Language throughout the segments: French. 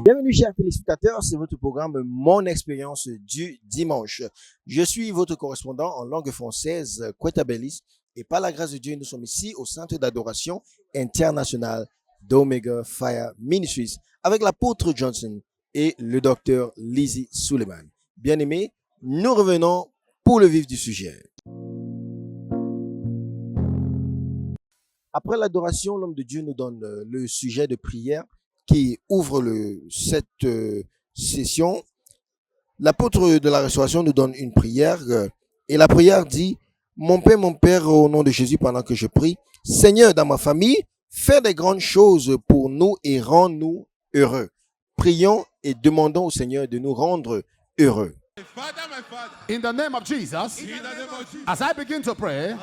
Bienvenue chers téléspectateurs, c'est votre programme Mon expérience du dimanche. Je suis votre correspondant en langue française, Kweta Bellis, et par la grâce de Dieu, nous sommes ici au Centre d'adoration international d'Omega Fire Ministries avec l'apôtre Johnson et le docteur Lizzie Suleiman. Bien-aimés, nous revenons pour le vif du sujet. Après l'adoration, l'homme de Dieu nous donne le sujet de prière qui ouvre cette session. L'apôtre de la restauration nous donne une prière et la prière dit: mon Père, au nom de Jésus, pendant que je prie, Seigneur, dans ma famille, fais des grandes choses pour nous et rends-nous heureux. Prions et demandons au Seigneur de nous rendre heureux. In the name of Jesus, as I begin to pray,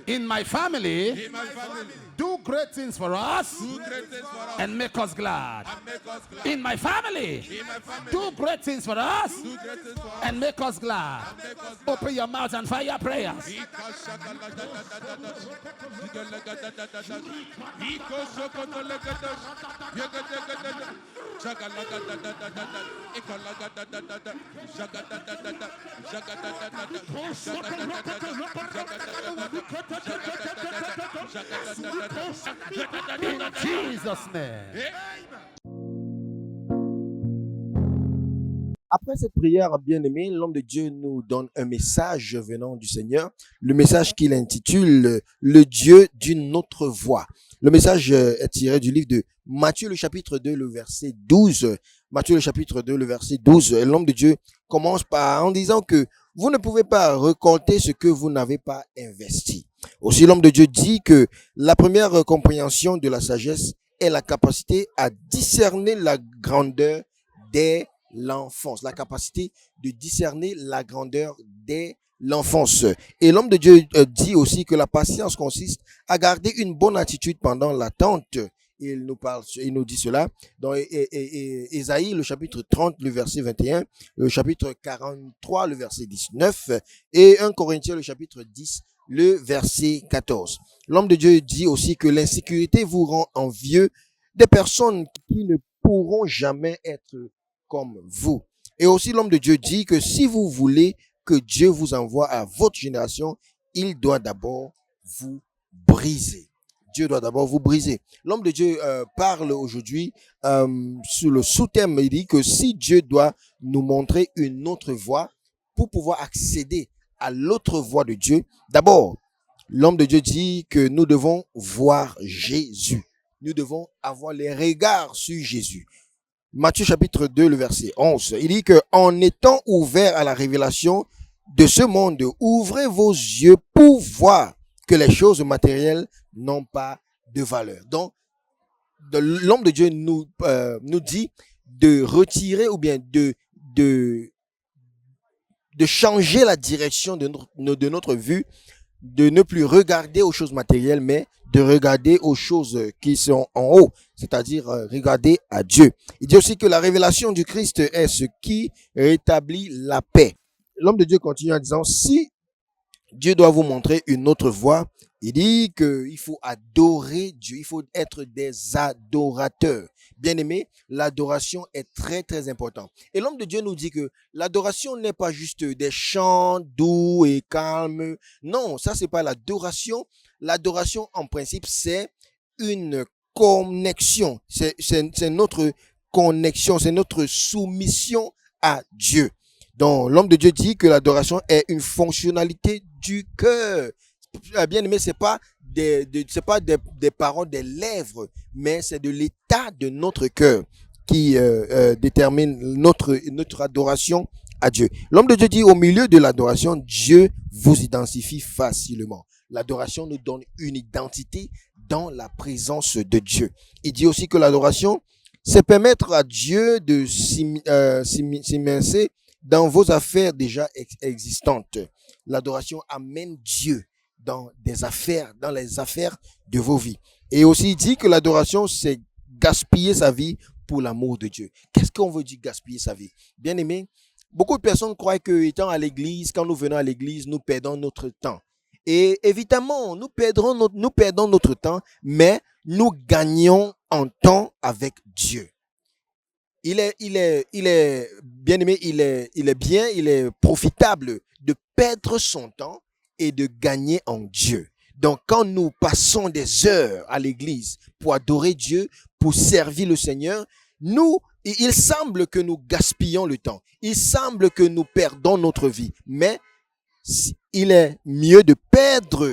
in my family, do great things for us and make us glad. In my family, do great things for us and make us glad. Open your mouth and fire your prayers. In Jesus' name. Après cette prière, bien-aimé, l'homme de Dieu nous donne un message venant du Seigneur, le message qu'il intitule « Le Dieu d'une autre voix ». Le message est tiré du livre de Matthieu, le chapitre 2, le verset 12. Matthieu, le chapitre 2, le verset 12. Et l'homme de Dieu commence en disant que vous ne pouvez pas récolter ce que vous n'avez pas investi. Aussi, l'homme de Dieu dit que la première compréhension de la sagesse est la capacité à discerner la grandeur dès l'enfance, la capacité de discerner la grandeur dès l'enfance. Et l'homme de Dieu dit aussi que la patience consiste à garder une bonne attitude pendant l'attente. Il nous dit cela dans Ésaïe, le chapitre 30, le verset 21, le chapitre 43, le verset 19 et 1 Corinthiens, le chapitre 10, le verset 14. L'homme de Dieu dit aussi que l'insécurité vous rend envieux des personnes qui ne pourront jamais être comme vous. Et aussi l'homme de Dieu dit que si vous voulez que Dieu vous envoie à votre génération, il doit d'abord vous briser. Dieu doit d'abord vous briser. L'homme de Dieu parle aujourd'hui sur le sous-thème. Il dit que si Dieu doit nous montrer une autre voie pour pouvoir accéder à l'autre voie de Dieu, d'abord, l'homme de Dieu dit que nous devons voir Jésus. Nous devons avoir les regards sur Jésus. Matthieu chapitre 2, le verset 11, il dit que en étant ouvert à la révélation de ce monde, ouvrez vos yeux pour voir que les choses matérielles n'ont pas de valeur. Donc, l'homme de Dieu nous dit de retirer ou bien de changer la direction de notre vue, de ne plus regarder aux choses matérielles, mais de regarder aux choses qui sont en haut, c'est-à-dire regarder à Dieu. Il dit aussi que la révélation du Christ est ce qui rétablit la paix. L'homme de Dieu continue en disant, si Dieu doit vous montrer une autre voie, il dit qu'il faut adorer Dieu, il faut être des adorateurs. Bien-aimés, l'adoration est très très importante. Et l'homme de Dieu nous dit que l'adoration n'est pas juste des chants doux et calmes. Non, ça c'est pas l'adoration. L'adoration en principe c'est une connexion. C'est notre connexion, c'est notre soumission à Dieu. Donc l'homme de Dieu dit que l'adoration est une fonctionnalité du cœur. Bien aimé, c'est pas des paroles des lèvres, mais c'est de l'état de notre cœur qui détermine notre adoration à Dieu. L'homme de Dieu dit au milieu de l'adoration, Dieu vous identifie facilement. L'adoration nous donne une identité dans la présence de Dieu. Il dit aussi que l'adoration, c'est permettre à Dieu de s'immiscer dans vos affaires déjà existantes. L'adoration amène Dieu dans les affaires de vos vies. Et aussi, il dit que l'adoration, c'est gaspiller sa vie pour l'amour de Dieu. Qu'est-ce qu'on veut dire gaspiller sa vie? Bien aimé, beaucoup de personnes croient que étant à l'église, quand nous venons à l'église, nous perdons notre temps. Et évidemment, nous perdons notre temps, mais nous gagnons en temps avec Dieu. bien aimé, il est profitable de perdre son temps et de gagner en Dieu. Donc, quand nous passons des heures à l'église pour adorer Dieu, pour servir le Seigneur, il semble que nous gaspillons le temps. Il semble que nous perdons notre vie. Mais il est mieux de perdre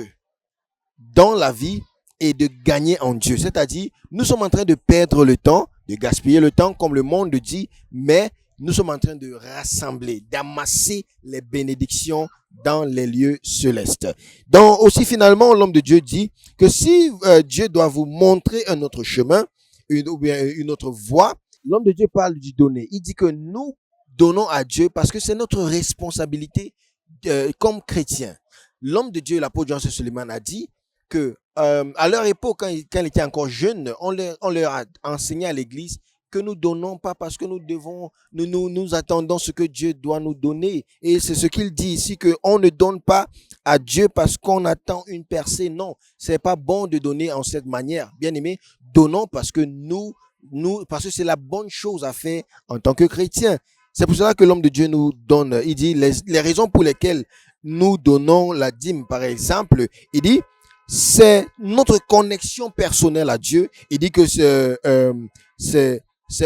dans la vie et de gagner en Dieu. C'est-à-dire, nous sommes en train de perdre le temps, de gaspiller le temps, comme le monde le dit, mais nous sommes en train de rassembler, d'amasser les bénédictions dans les lieux célestes. Donc aussi finalement, l'homme de Dieu dit que si Dieu doit vous montrer un autre chemin, ou bien une autre voie, l'homme de Dieu parle du donner. Il dit que nous donnons à Dieu parce que c'est notre responsabilité comme chrétiens. L'homme de Dieu, l'apôtre Jean Suleiman, a dit que à leur époque, quand il était encore jeune, on leur a enseigné à l'église que nous donnons pas parce que nous attendons ce que Dieu doit nous donner. Et c'est ce qu'il dit ici, qu'on ne donne pas à Dieu parce qu'on attend une percée. Non, c'est pas bon de donner en cette manière. Bien aimé, donnons parce que parce que c'est la bonne chose à faire en tant que chrétien. C'est pour cela que l'homme de Dieu nous donne, il dit les raisons pour lesquelles nous donnons la dîme, par exemple, il dit, c'est notre connexion personnelle à Dieu. Il dit que c'est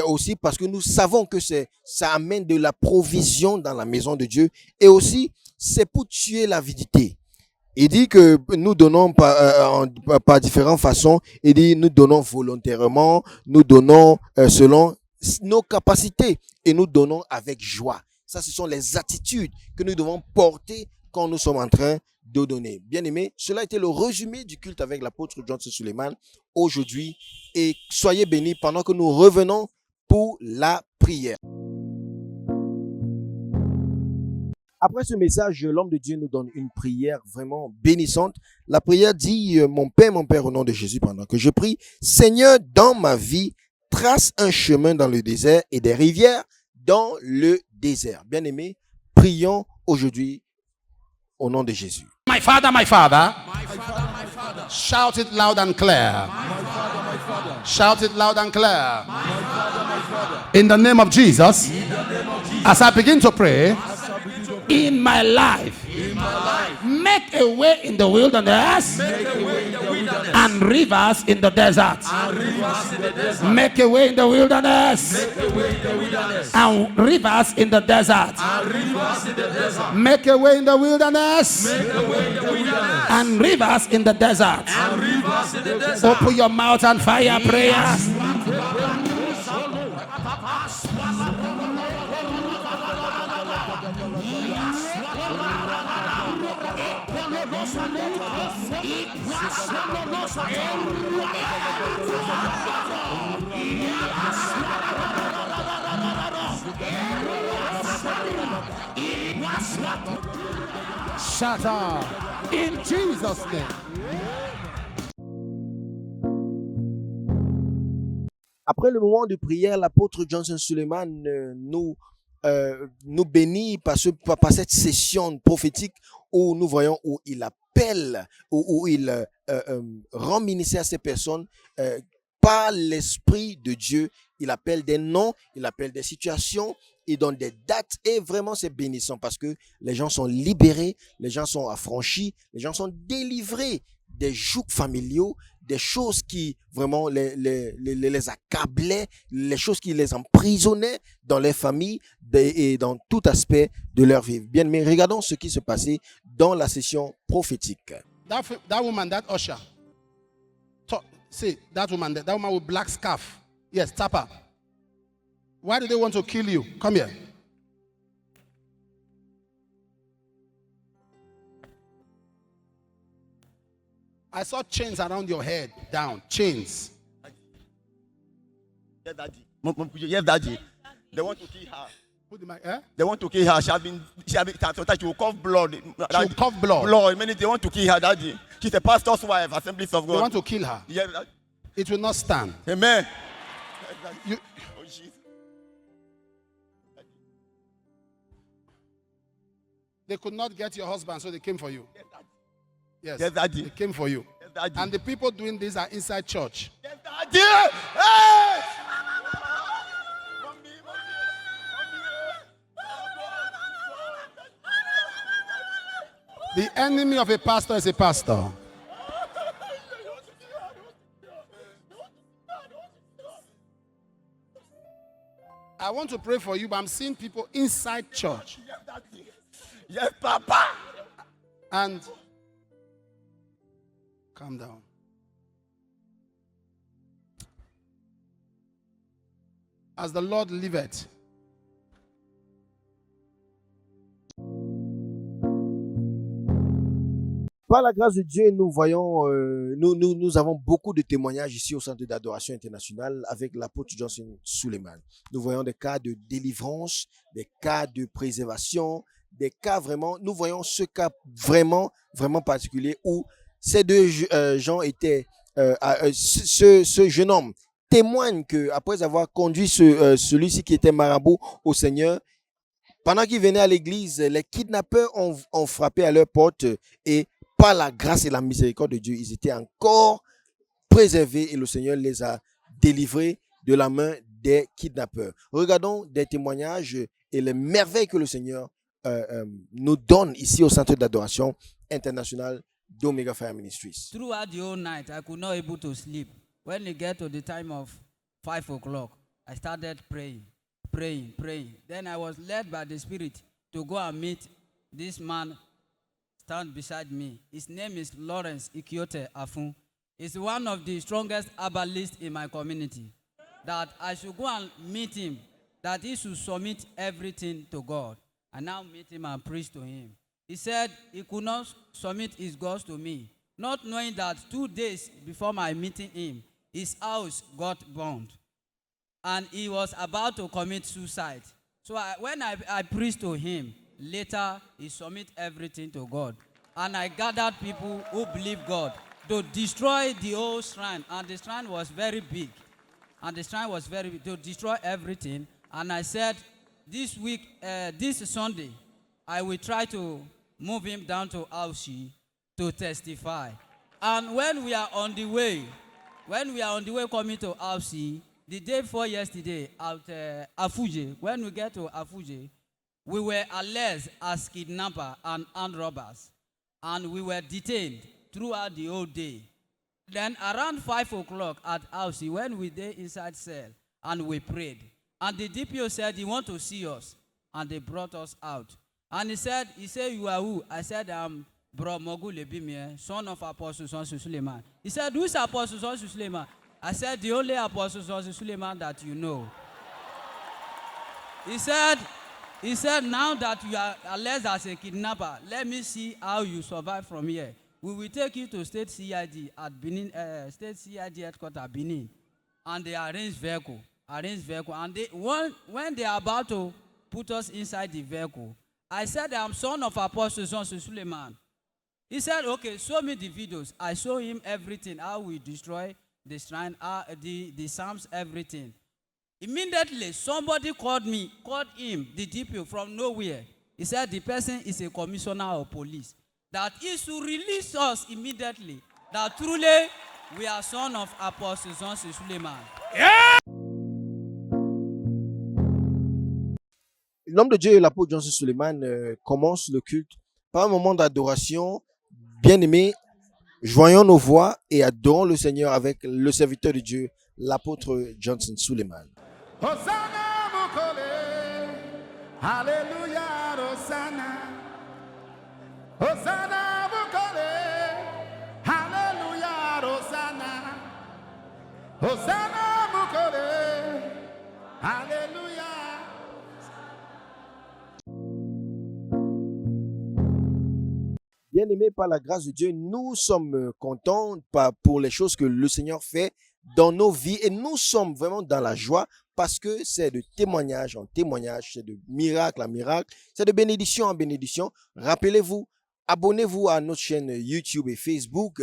aussi parce que nous savons que ça amène de la provision dans la maison de Dieu. Et aussi, c'est pour tuer l'avidité. Il dit que nous donnons par différentes façons. Il dit, nous donnons volontairement, nous donnons selon nos capacités et nous donnons avec joie. Ça, ce sont les attitudes que nous devons porter quand nous sommes en train de donner. Bien aimé, cela a été le résumé du culte avec l'apôtre John Suleiman aujourd'hui. Et soyez bénis pendant que nous revenons pour la prière. Après ce message, l'homme de Dieu nous donne une prière vraiment bénissante. La prière dit, mon Père, au nom de Jésus, pendant que je prie, Seigneur, dans ma vie, trace un chemin dans le désert et des rivières dans le désert. Bien aimé, prions aujourd'hui au nom de Jésus. My Father, my Father. My Father, my Father. Shout it loud and clear. My Father, my Father. Shout it loud and clear. My Father, my Father. In the name of Jesus, as I begin to pray, in my life, make a way in the wilderness, and rivers in the desert. Make a way in the wilderness, and rivers in the desert. Make a way in the wilderness, and rivers in the desert. Open your mouth and fire prayers. Shut up. In Jesus' name. Après le moment de prière, l'apôtre Johnson Suleiman nous bénit par cette session prophétique où nous voyons où il appelle, où il rend ministère à ces personnes par l'Esprit de Dieu. Il appelle des noms, il appelle des situations, il donne des dates et vraiment c'est bénissant parce que les gens sont libérés, les gens sont affranchis, les gens sont délivrés des jougs familiaux, des choses qui vraiment les accablaient, les choses qui les emprisonnaient dans les familles et dans tout aspect de leur vie. Bien, mais regardons ce qui se passait dans la session prophétique. That woman, that usher. See, that woman with black scarf. Yes, tap her. Why do they want to kill you? Come here. I saw chains around your head, down, chains. Yes, Daddy. Yes, Daddy. They want to kill her. Put the mic, eh? They want to kill her. She will cough blood. She will cough blood. They want to kill her, Daddy. She's a pastor's wife, Assemblies of God. They want to kill her. Yes, it will not stand. Amen. You, they could not get your husband, so they came for you. Yes, yes, Daddy. They came for you. Yes, Daddy. And the people doing this are inside church. Yes, Daddy. Hey! The enemy of a pastor is a pastor. I want to pray for you, but I'm seeing people inside church. Yes, Papa. And calm down. As the Lord liveth. Par la grâce de Dieu, nous voyons, nous avons beaucoup de témoignages ici au Centre d'adoration internationale avec l'apôtre Johnson Suleiman. Nous voyons des cas de délivrance, des cas de préservation, des cas vraiment, nous voyons ce cas vraiment, vraiment particulier où ces deux gens étaient, ce jeune homme témoigne que après avoir conduit celui-ci qui était marabout au Seigneur, pendant qu'il venait à l'église, les kidnappeurs ont frappé à leur porte et par la grâce et la miséricorde de Dieu, ils étaient encore préservés et le Seigneur les a délivrés de la main des kidnappeurs. Regardons des témoignages et les merveilles que le Seigneur nous donne ici au Centre d'adoration international d'Omega Fire Ministries. Throughout the whole night, I could not able to sleep. When it get to the time of 5 o'clock, I started praying. Then I was led by the Spirit to go and meet this man stand beside me. His name is Lawrence Ikiote Afun. He's one of the strongest herbalists in my community. That I should go and meet him, that he should submit everything to God. I now meet him and preach to him. He said he could not submit his gods to me, not knowing that 2 days before my meeting him, his house got burned. And he was about to commit suicide. So when I preached to him, later he submit everything to God. And I gathered people who believe God to destroy the whole shrine. And the shrine was very big. To destroy everything. And I said, this week, this Sunday, I will try to move him down to Aushi to testify. And when we are on the way coming to Aushi, the day before yesterday at Afuje, when we get to Afuje, we were alleged as kidnappers and armed robbers, and we were detained throughout the whole day. Then around 5 o'clock at Aushi, when we were inside cell, and we prayed, and the DPO said he want to see us, and they brought us out. And he said, you are who? I said, I'm Bro Mogu Lebimie, son of Apostle Sonsu Suleiman. He said, who is Apostle Sonsu Suleiman? I said, the only Apostle Sonsu Suleiman that you know. He said, now that you are alleged as a kidnapper, let me see how you survive from here. We will take you to State CID at Benin, State CID headquarters Benin, and they arrange vehicle. And when they are about to put us inside the vehicle, I said, I'm son of Apostle Sonsu Suleiman. He said, okay, show me the videos. I show him everything, how we destroy the shrine, the psalms, everything. Immediately, somebody called him, the DPO from nowhere. He said the person is a commissioner of police. That he should release us immediately. That truly, we are son of Apostle Sonsu Suleiman. L'homme de Dieu, l'apôtre Johnson Suleiman, commence le culte par un moment d'adoration. Bien-aimés, joignons nos voix et adorons le Seigneur avec le serviteur de Dieu, l'apôtre Johnson Suleiman. Hosanna Mukole, Hallelujah, Hosanna. Hosanna Mukole, Hallelujah, Hosanna. Hosanna Mukole, Hallelujah. Bien-aimés, par la grâce de Dieu, nous sommes contents pour les choses que le Seigneur fait dans nos vies et nous sommes vraiment dans la joie parce que c'est de témoignage en témoignage, c'est de miracle en miracle, c'est de bénédiction en bénédiction. Rappelez-vous, abonnez-vous à notre chaîne YouTube et Facebook,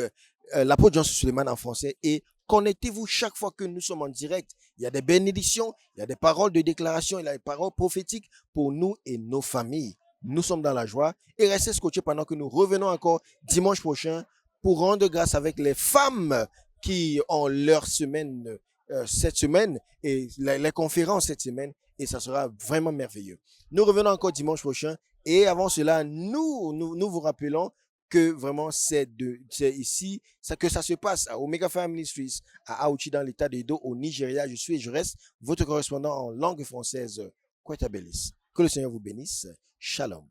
l'apôtre Johnson Suleiman en français, et connectez-vous chaque fois que nous sommes en direct. Il y a des bénédictions, il y a des paroles de déclaration, il y a des paroles prophétiques pour nous et nos familles. Nous sommes dans la joie et restez scotchés pendant que nous revenons encore dimanche prochain pour rendre grâce avec les femmes qui ont leur semaine cette semaine et les conférences cette semaine et ça sera vraiment merveilleux. Nous revenons encore dimanche prochain et avant cela, nous vous rappelons que vraiment c'est ici que ça se passe à Omega Fire Ministries à Auchi dans l'état d'Edo au Nigeria. Je suis et je reste votre correspondant en langue française, Kweta Bellis. Que le Seigneur vous bénisse. Shalom.